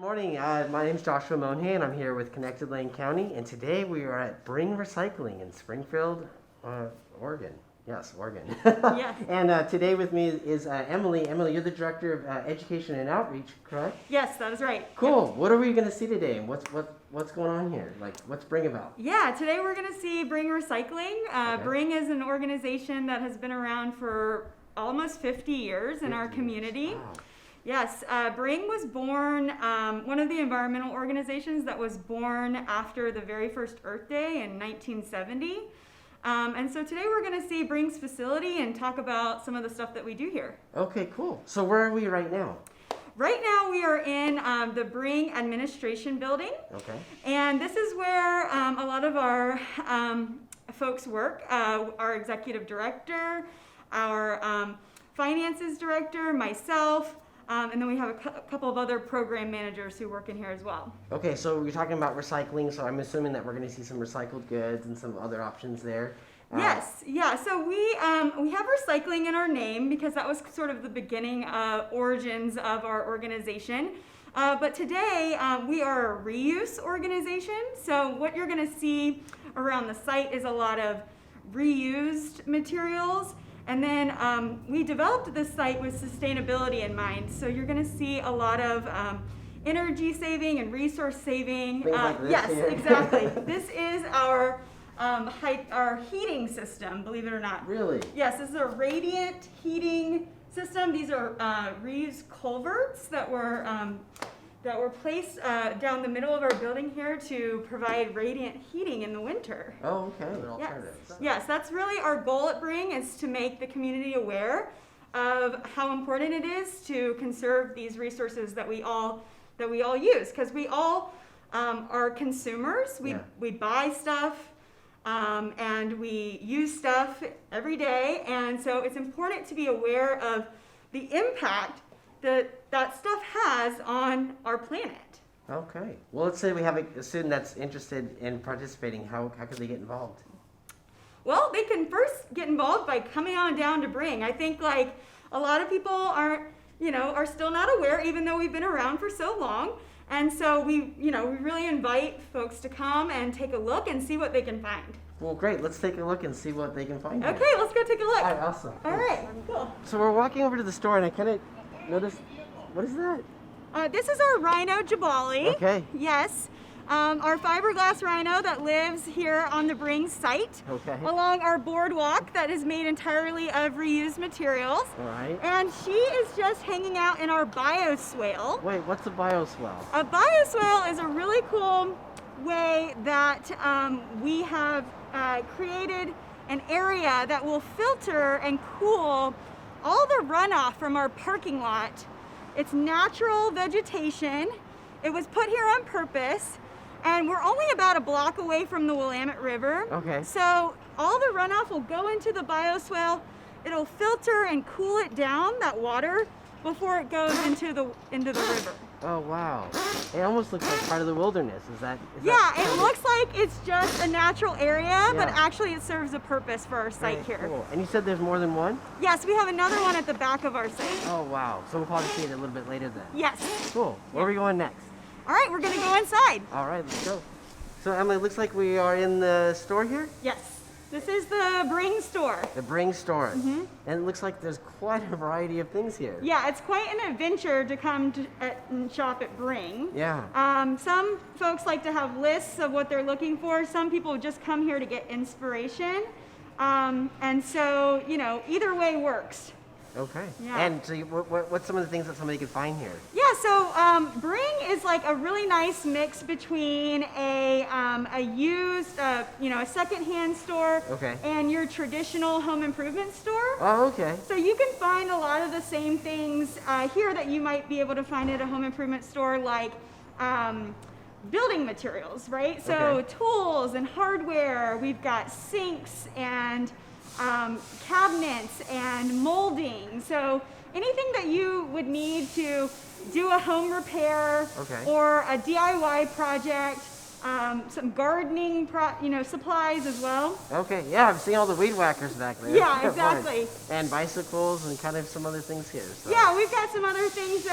morning. My name is Joshua Monhay, and I'm here with Connected Lane County. And today we are at Bring Recycling in Springfield, Oregon. Yes, Oregon. Yes. And today with me is Emily. Emily, you're the Director of Education and Outreach, correct? Yes, that is right. Cool. Yep. What are we going to see today? And what's going on here? Like, what's Bring about? Yeah, today we're going to see Bring Recycling. Okay. Bring is an organization that has been around for almost 50 years in our community. Wow. Yes, Bring was born, one of the environmental organizations that was born after the very first Earth Day in 1970. And so today we're going to see Bring's facility and talk about some of the stuff that we do here. Okay, cool. So where are we right now? Right now we are in the Bring Administration Building. Okay. And this is where a lot of our folks work. Our executive director, our finances director, myself, and then we have a couple of other program managers who work in here as well. Okay, so you're talking about recycling, so I'm assuming that we're going to see some recycled goods and some other options there. Yes, yeah. So we have recycling in our name because that was sort of the beginning origins of our organization. But today we are a reuse organization. So what you're going to see around the site is a lot of reused materials. And then we developed this site with sustainability in mind. So you're going to see a lot of energy saving and resource saving. Like this yes, here. exactly. This is our heating system, believe it or not. Really? Yes, this is a radiant heating system. These are reused culverts that were placed down the middle of our building here to provide radiant heating in the winter. Oh, okay. Yes, that's really our goal at Bring, is to make the community aware of how important it is to conserve these resources that we all use, because we all are consumers. We buy stuff. And we use stuff every day, and so it's important to be aware of the impact that stuff has on our planet. Okay. Well, let's say we have a student that's interested in participating. How could they get involved? Well, they can first get involved by coming on down to Bring. I think like a lot of people are still not aware, even though we've been around for so long. And so we really invite folks to come and take a look and see what they can find. Well, great. Let's take a look and see what they can find. Okay, here. let's go take a look. All right, awesome. All right, cool. So we're walking over to the store, and I kind of noticed, what is that? This is our rhino Jabali. Okay. Yes. Our fiberglass rhino that lives here on the Bring site. Okay. Along our boardwalk that is made entirely of reused materials. All right. And she is just hanging out in our Bioswell. Wait, what's a bioswell? A bioswell is a really cool way that we have created an area that will filter and cool all the runoff from our parking lot. It's natural vegetation. It was put here on purpose, and we're only about a block away from the Willamette River. Okay. So all the runoff will go into the bioswell. It'll filter and cool it down, that water, before it goes into the river. Oh, wow. It almost looks like part of the wilderness. Is that It looks like it's just a natural area, but actually it serves a purpose for our site here. Cool. And you said there's more than one? Yes, we have another one at the back of our site. Oh, wow. So we'll probably see it a little bit later then. Yes. Cool. Where are we going next? All right, we're going to go inside. All right, let's go. So, Emily, it looks like we are in the store here? Yes. This is the Bring store. The Bring store. Mm-hmm. And it looks like there's quite a variety of things here. Yeah, it's quite an adventure to come and shop at Bring. Yeah. Some folks like to have lists of what they're looking for. Some people just come here to get inspiration. And so, either way works. Okay. Yeah. And so what's some of the things that somebody could find here? Yeah, so Bring is like a really nice mix between a used, a secondhand store and your traditional home improvement store. Oh, okay. So you can find a lot of the same things here that you might be able to find at a home improvement store, like building materials, right? So tools and hardware. We've got sinks and cabinets and molding. So anything that you would need to do a home repair or a DIY project, some gardening supplies as well. Okay, yeah, I've seen all the weed whackers back there. Yeah, They're fun. exactly. And bicycles and kind of some other things here. So. Yeah, we've got some other things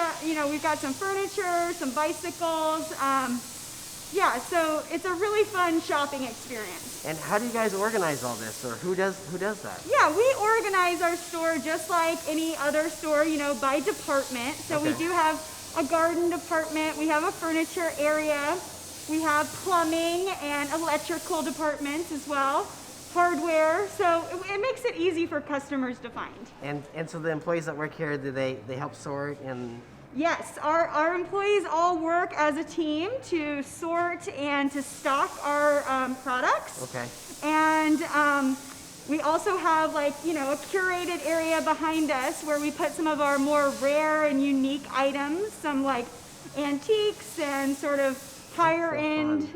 we've got some furniture, some bicycles. Yeah, so it's a really fun shopping experience. And how do you guys organize all this, or who does that? Yeah, we organize our store just like any other store, by department. So we Okay. do have a garden department, we have a furniture area, we have plumbing and electrical departments as well, hardware. So it makes it easy for customers to find. And so the employees that work here, do they help sort and? Yes, our employees all work as a team to sort and to stock our products. Okay. And we also have a curated area behind us where we put some of our more rare and unique items, some like antiques and sort of higher end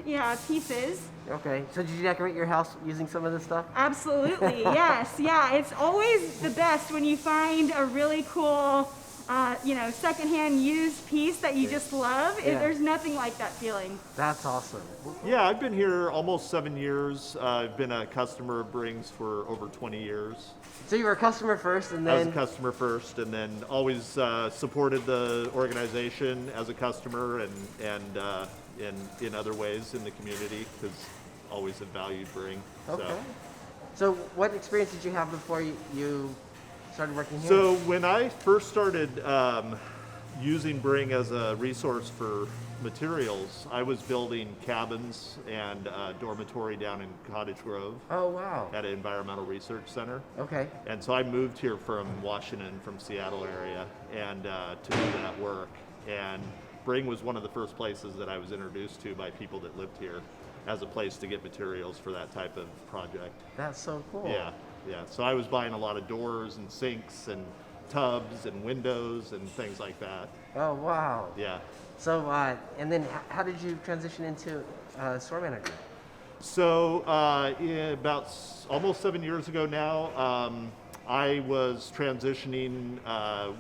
pieces. Okay. So did you decorate your house using some of this stuff? Absolutely, yes. Yeah, it's always the best when you find a really cool secondhand used piece that you just love. Yeah. There's nothing like that feeling. That's awesome. Yeah, I've been here almost 7 years. I've been a customer of Brings for over 20 years. So you were a customer first, and I was then a customer first, and then always supported the organization as a customer and in other ways in the community, because always have valued Bring. okay. So what experience did you have before you started working here? So when I first started using Bring as a resource for materials, I was building cabins and a dormitory down in Cottage Grove Oh wow. at an environmental research center. Okay. And so I moved here from Washington, from Seattle area, and to do that work. And Bring was one of the first places that I was introduced to by people that lived here as a place to get materials for that type of project. That's so cool. Yeah. So I was buying a lot of doors and sinks and tubs and windows and things like that. Oh wow. Yeah. So and then how did you transition into store manager? So about almost 7 years ago now, I was transitioning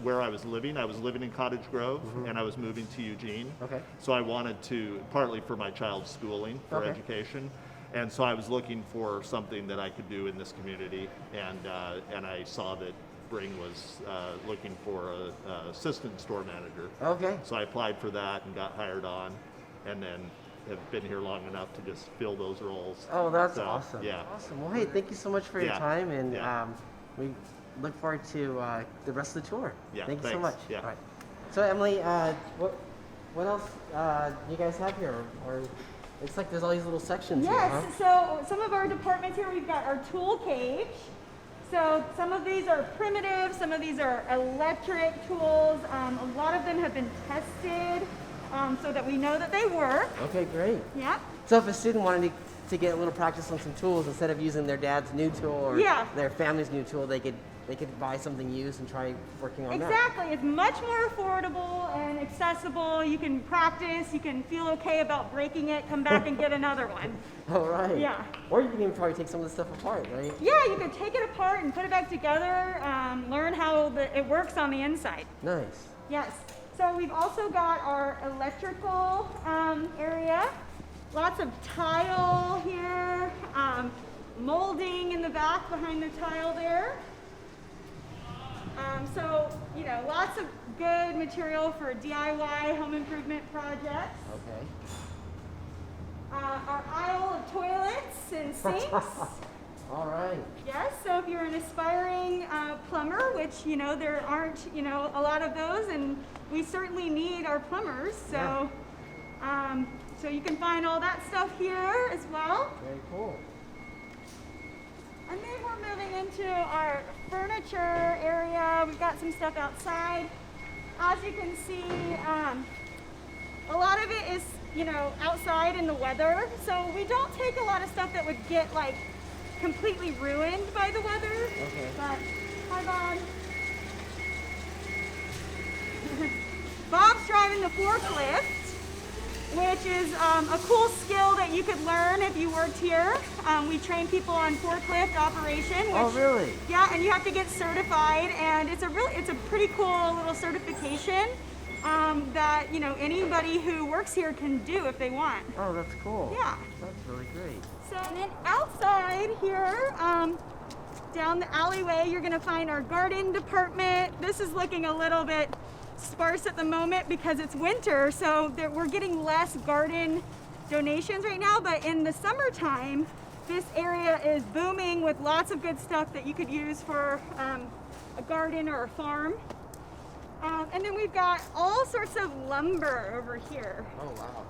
where I was living. I was living in Cottage Grove, and I was moving to Eugene. Okay. So I wanted to, partly for my child's schooling, for Okay. education, and so I was looking for something that I could do in this community, and I saw that Bring was looking for a assistant store manager. Okay. So I applied for that and got hired on, and then have been here long enough to just fill those roles. Oh, that's So, awesome. Yeah. Awesome. Well, hey, thank you so much for your Yeah. time, and Yeah. we look forward to the rest of the tour. Yeah, Thank you so thanks. much. Yeah. All right. So Emily, what else you guys have here? Or it's like there's all these little sections here, huh? Yes, so some of our departments here, we've got our tool cage. So some of these are primitive, some of these are electric tools. A lot of them have been tested so that we know that they work. Okay, great. Yeah. So if a student wanted to get a little practice on some tools, instead of using their dad's new tool or Yeah. their family's new tool, they could buy something used and try working on that. Exactly. It's much more affordable and accessible. You can practice, you can feel okay about breaking it, come back and get another one. All right. Yeah. Or you can even probably take some of the stuff apart, right? Yeah, you can take it apart and put it back together, learn how it works on the inside. Nice. Yes. So we've also got our electrical area. Lots of tile here, molding in the back behind the tile there. So, lots of good material for DIY home improvement projects. Okay. Our aisle of toilets and sinks. All right. Yes, so if you're an aspiring plumber, which, there aren't, a lot of those, and we certainly need our plumbers. So, so you can find all that stuff here as well. Very cool. And then we're moving into our furniture area. We've got some stuff outside. As you can see, a lot of it is, outside in the weather. So we don't take a lot of stuff that would get completely ruined by the weather. Okay. But, hi Bob. Bob's driving the forklift, which is a cool skill that you could learn if you worked here. We train people on forklift operation. Which, Oh, really? Yeah, and you have to get certified, and it's a pretty cool little certification. that, you know, anybody who works here can do if they want. Oh, that's cool. Yeah. That's really great. So then outside here, down the alleyway, you're gonna find our garden department. This is looking a little bit sparse at the moment because it's winter, so we're getting less garden donations right now, but in the summertime, this area is booming with lots of good stuff that you could use for a garden or a farm. And then we've got all sorts of lumber over here. Oh, wow.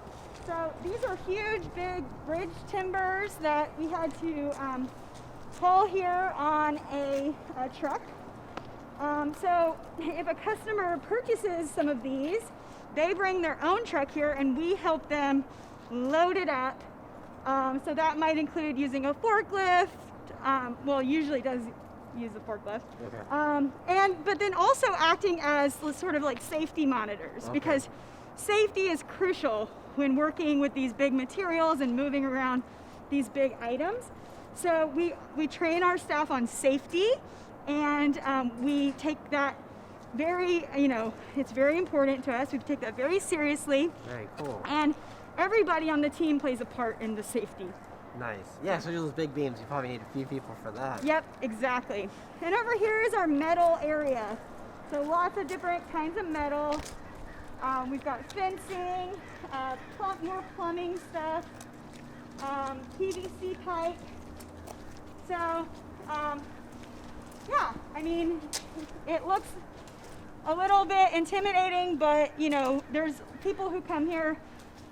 So these are huge, big bridge timbers that we had to haul here on a truck. So if a customer purchases some of these, they bring their own truck here and we help them load it up. So that might include using a forklift. Well, usually does use a forklift. Okay. But then also acting as sort of like safety monitors, Okay. because safety is crucial when working with these big materials and moving around these big items. So we train our staff on safety, and we take that very, you know, it's very important to us. We take that very seriously, Very cool. and everybody on the team plays a part in the safety. Nice. Yeah, so those big beams, you probably need a few people for that. Yep, exactly. And over here is our metal area. So lots of different kinds of metal. We've got fencing, more plumbing stuff, PVC pipe. So, yeah, I mean, it looks a little bit intimidating, but you know, there's people who come here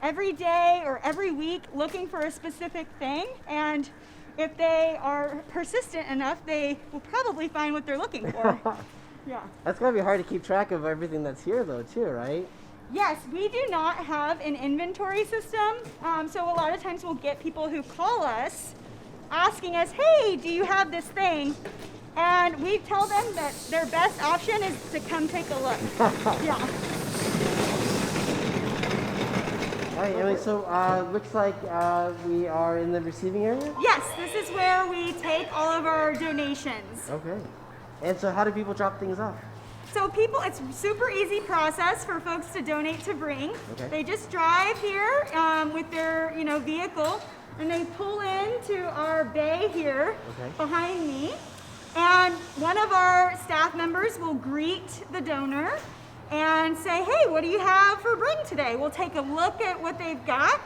every day or every week looking for a specific thing, and if they are persistent enough, they will probably find what they're looking for. Yeah. That's gotta be hard to keep track of everything that's here, though, too, right? Yes, we do not have an inventory system, so a lot of times we'll get people who call us asking us, hey, do you have this thing? And we tell them that their best option is to come take a look. Yeah. All right, Emily, so looks like we are in the receiving area? Yes, this is where we take all of our donations. Okay. And so how do people drop things off? So people, it's a super easy process for folks to donate to Bring. Okay. They just drive here with their, you know, vehicle, and they pull into our bay here Okay. behind me. And one of our staff members will greet the donor and say, hey, what do you have for Bring today? We'll take a look at what they've got.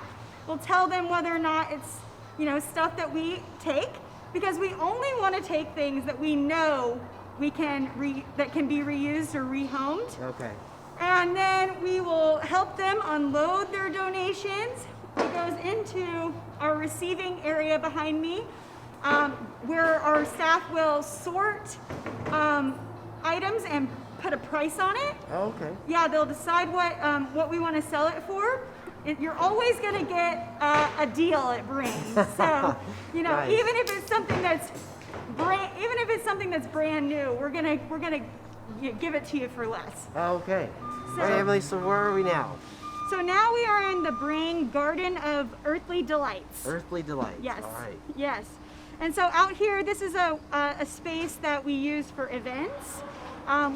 We'll tell them whether or not it's, you know, stuff that we take, because we only want to take things that we know we can that can be reused or rehomed. Okay. And then we will help them unload their donations. It goes into our receiving area behind me, where our staff will sort items and put a price on it. Oh, okay. Yeah, they'll decide what we want to sell it for. You're always going to get a deal at Bring. So, you know, Nice. even if it's something that's brand new, we're gonna give it to you for less. Okay. So- All right, Emily, so where are we now? So now we are in the Bring Garden of Earthly Delights. Earthly Delights. Yes. All right. Yes. And so out here, this is a space that we use for events.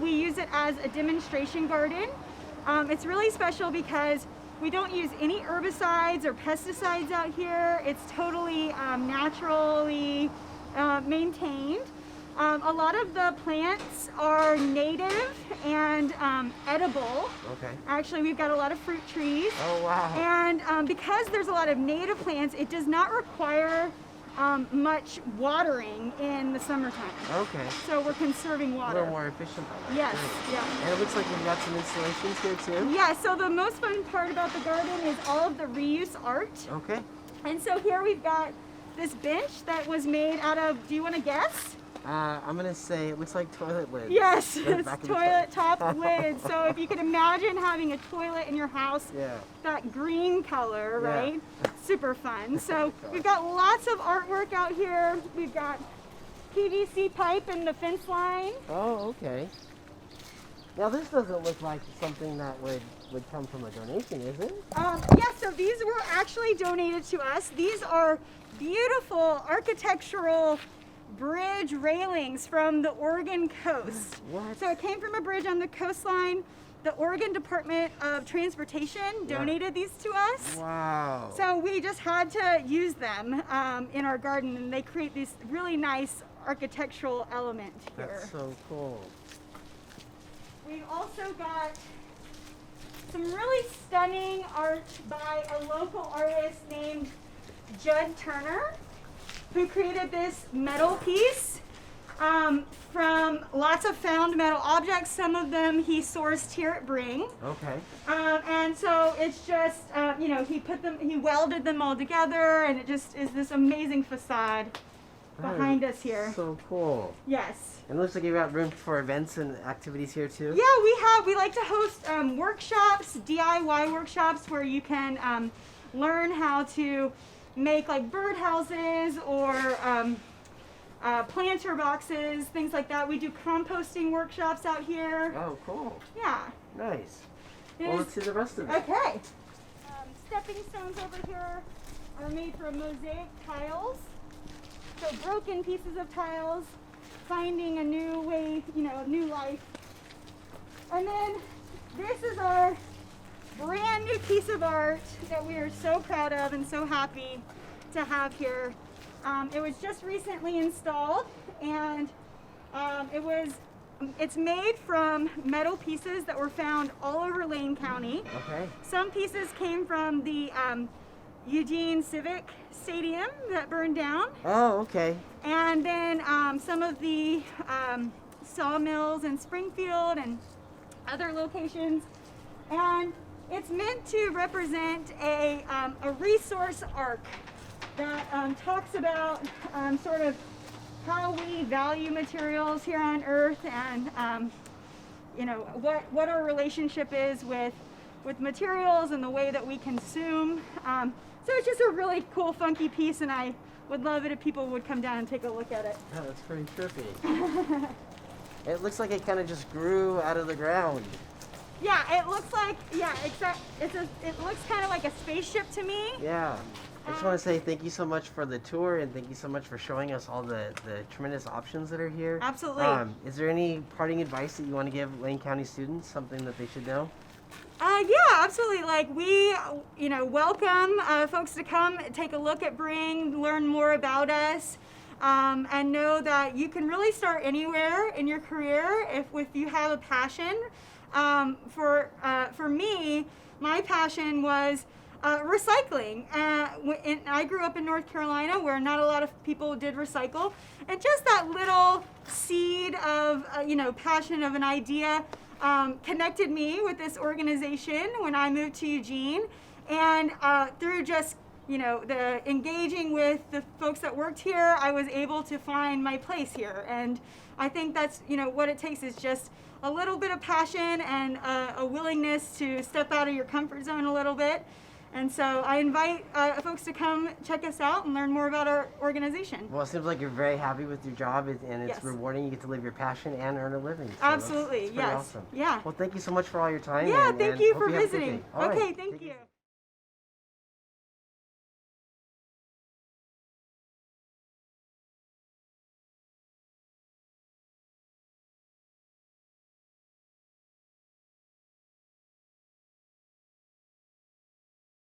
We use it as a demonstration garden. It's really special because we don't use any herbicides or pesticides out here. It's totally naturally maintained. A lot of the plants are native and edible. Okay. Actually, we've got a lot of fruit trees. Oh, wow. And because there's a lot of native plants, it does not require much watering in the summertime. Okay. So we're conserving A water. little more efficient. that way. Yes, Great. yeah. And it looks like we've got some installations here, too. Yeah, so the most fun part about the garden is all of the reuse art. Okay. And so here we've got this bench that was made out of, do you want to guess? I'm going to say it looks like toilet lids. Yes, Right it's back in the toilet front. top lid. So if you could imagine having a toilet in your house, Yeah. that green color, Yeah. right? Super fun. So Gosh. we've got lots of artwork out here. We've got PVC pipe in the fence line. Oh, okay. Now this doesn't look like something that would come from a donation, is it? Yeah, so these were actually donated to us. These are beautiful architectural bridge railings from the Oregon coast. What? So it came from a bridge on the coastline the Oregon Department of Transportation donated these to us. Wow. So we just had to use them in our garden, and they create this really nice architectural element here. That's so cool. We've also got some really stunning art by a local artist named Judd Turner, who created this metal piece from lots of found metal objects. Some of them he sourced here at Bring. Okay. And so it's just, he welded them all together, and it just is this amazing facade behind us here. So cool. Yes. And it looks like you've got room for events and activities here too. Yeah, we like to host workshops, DIY workshops, where you can learn how to make like birdhouses or planter boxes, things like that. We do composting workshops out here. Oh, cool. Yeah. Nice. It Well, is- let's see the rest of it. Okay. Stepping stones over here are made from mosaic tiles. So broken pieces of tiles, finding a new way, new life. And then this is our brand new piece of art that we are so proud of and so happy to have here. It was just recently installed, and it's made from metal pieces that were found all over Lane County. Okay. Some pieces came from the Eugene Civic Stadium that burned down, Oh, okay. and then some of the sawmills in Springfield and other locations. And it's meant to represent a resource arc that talks about sort of how we value materials here on Earth, and what our relationship is with materials and the way that we consume. So it's just a really cool, funky piece, and I would love it if people would come down and take a look at it. Oh, that's pretty trippy. It looks like it kind of just grew out of the ground. Yeah, it looks like, it looks kind of like a spaceship to me. Yeah. I just want to say thank you so much for the tour, and thank you so much for showing us all the tremendous options that are here. Absolutely. Is there any parting advice that you want to give Lane County students, something that they should know? Yeah, absolutely. Like, we, welcome folks to come take a look at Bring, learn more about us, and know that you can really start anywhere in your career if you have a passion. For me, my passion was recycling. I grew up in North Carolina, where not a lot of people did recycle, and just that little seed of passion of an idea connected me with this organization when I moved to Eugene, and through just the engaging with the folks that worked here, I was able to find my place here. And I think that's what it takes is just a little bit of passion and a willingness to step out of your comfort zone a little bit. And so I invite folks to come check us out and learn more about our organization. Well, it seems like you're very happy with your job, and it's Yes. rewarding. You get to live your passion and earn a living. So Absolutely, that's pretty yes. awesome. Yeah. Well, thank you so much for all your time. Yeah, and thank you hope for have a good visiting. day. All right. Okay, thank you.